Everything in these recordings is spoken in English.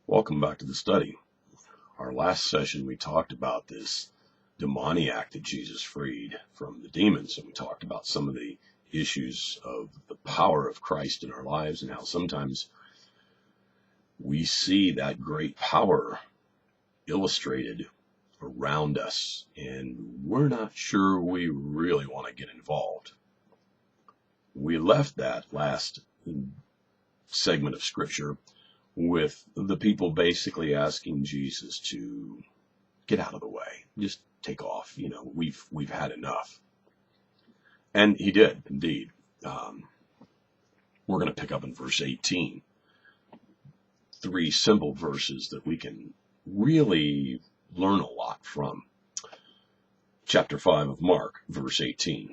Welcome back to the study. Our last session we talked about this demoniac that Jesus freed from the demons, and we talked about some of the issues of the power of Christ in our lives and how sometimes we see that great power illustrated around us and we're not sure we really want to get involved. We left that last segment of scripture with the people basically asking Jesus to get out of the way, just take off. We've had enough. And he did, indeed. We're going to pick up in verse 18. 3 simple verses that we can really learn a lot from. Chapter 5 of Mark, verse 18.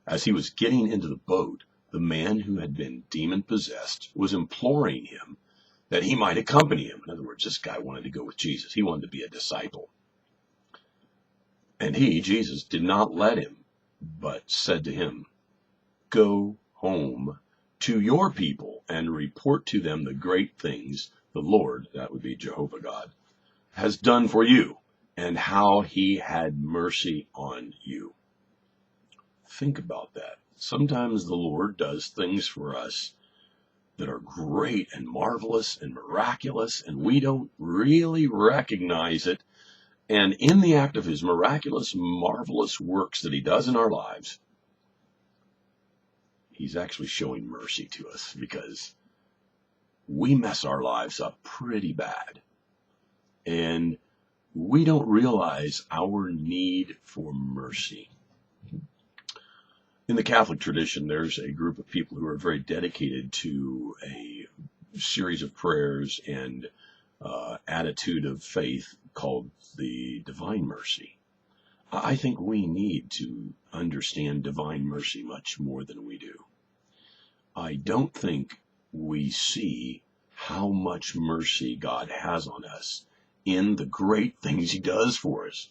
As he was getting into the boat, the man who had been demon-possessed was imploring him that he might accompany him. In other words, this guy wanted to go with Jesus. He wanted to be a disciple. And he, Jesus, did not let him, but said to him, "Go home to your people and report to them the great things the Lord," that would be Jehovah God, "has done for you, and how he had mercy on you." Think about that. Sometimes the Lord does things for us that are great and marvelous and miraculous, and we don't really recognize it. And in the act of his miraculous, marvelous works that he does in our lives, he's actually showing mercy to us because we mess our lives up pretty bad. And we don't realize our need for mercy. In the Catholic tradition, there's a group of people who are very dedicated to a series of prayers and attitude of faith called the Divine Mercy. I think we need to understand Divine Mercy much more than we do. I don't think we see how much mercy God has on us in the great things he does for us.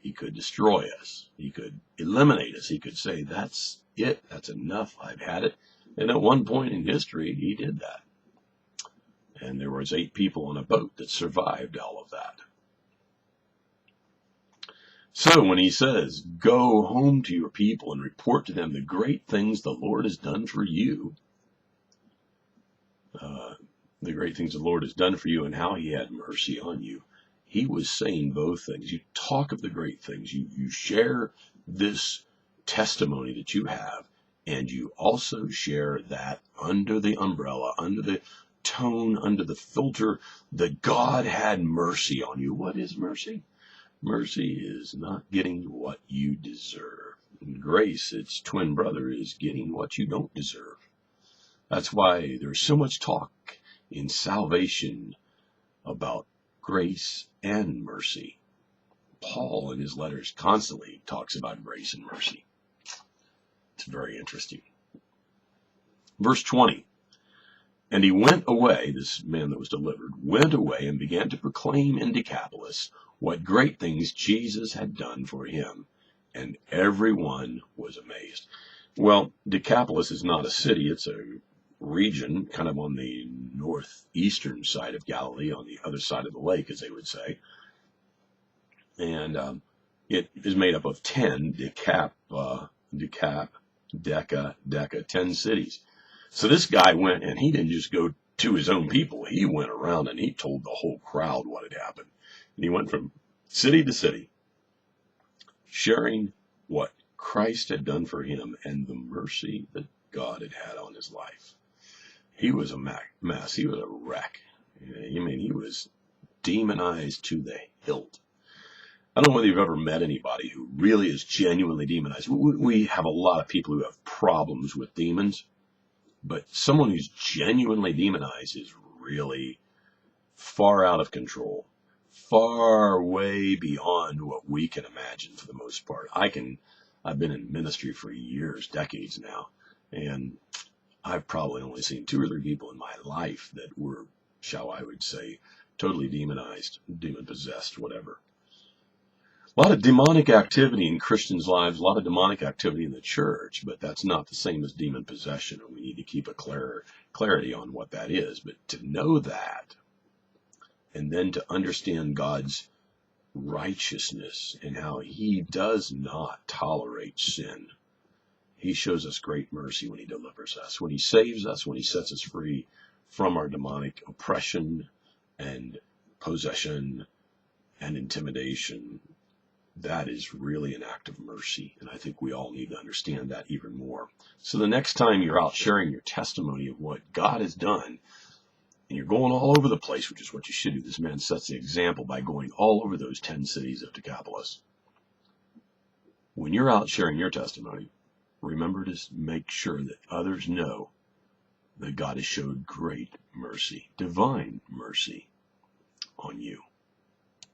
He could destroy us. He could eliminate us. He could say, "That's it. That's enough. I've had it." And at one point in history, he did that. And there was 8 people on a boat that survived all of that. So when he says, "Go home to your people and report to them the great things the Lord has done for you," the great things the Lord has done for you and how he had mercy on you, he was saying both things. You talk of the great things. You share this testimony that you have, and you also share that under the umbrella, under the tone, under the filter that God had mercy on you. What is mercy? Mercy is not getting what you deserve. And grace, its twin brother, is getting what you don't deserve. That's why there's so much talk in salvation about grace and mercy. Paul in his letters constantly talks about grace and mercy. It's very interesting. Verse 20. And he went away, this man that was delivered, went away and began to proclaim in Decapolis what great things Jesus had done for him. And everyone was amazed. Well, Decapolis is not a city. It's a region kind of on the northeastern side of Galilee, on the other side of the lake, as they would say. And it is made up of 10 deca, 10 cities. So this guy went, and he didn't just go to his own people. He went around and he told the whole crowd what had happened. And he went from city to city, sharing what Christ had done for him and the mercy that God had had on his life. He was a mess. He was a wreck. I mean, he was demonized to the hilt. I don't know whether you've ever met anybody who really is genuinely demonized. We have a lot of people who have problems with demons, but someone who's genuinely demonized is really far out of control, far way beyond what we can imagine for the most part. I've been in ministry for years, decades now, and I've probably only seen 2 or 3 people in my life that were, I would say, totally demonized, demon-possessed, whatever. A lot of demonic activity in Christians' lives, a lot of demonic activity in the church, but that's not the same as demon possession, and we need to keep a clarity on what that is. But to know that and then to understand God's righteousness and how he does not tolerate sin. He shows us great mercy when he delivers us, when he saves us, when he sets us free from our demonic oppression and possession and intimidation. That is really an act of mercy, and I think we all need to understand that even more. So the next time you're out sharing your testimony of what God has done, and you're going all over the place, which is what you should do. This man sets the example by going all over those 10 cities of Decapolis. When you're out sharing your testimony, remember to make sure that others know that God has showed great mercy, divine mercy on you.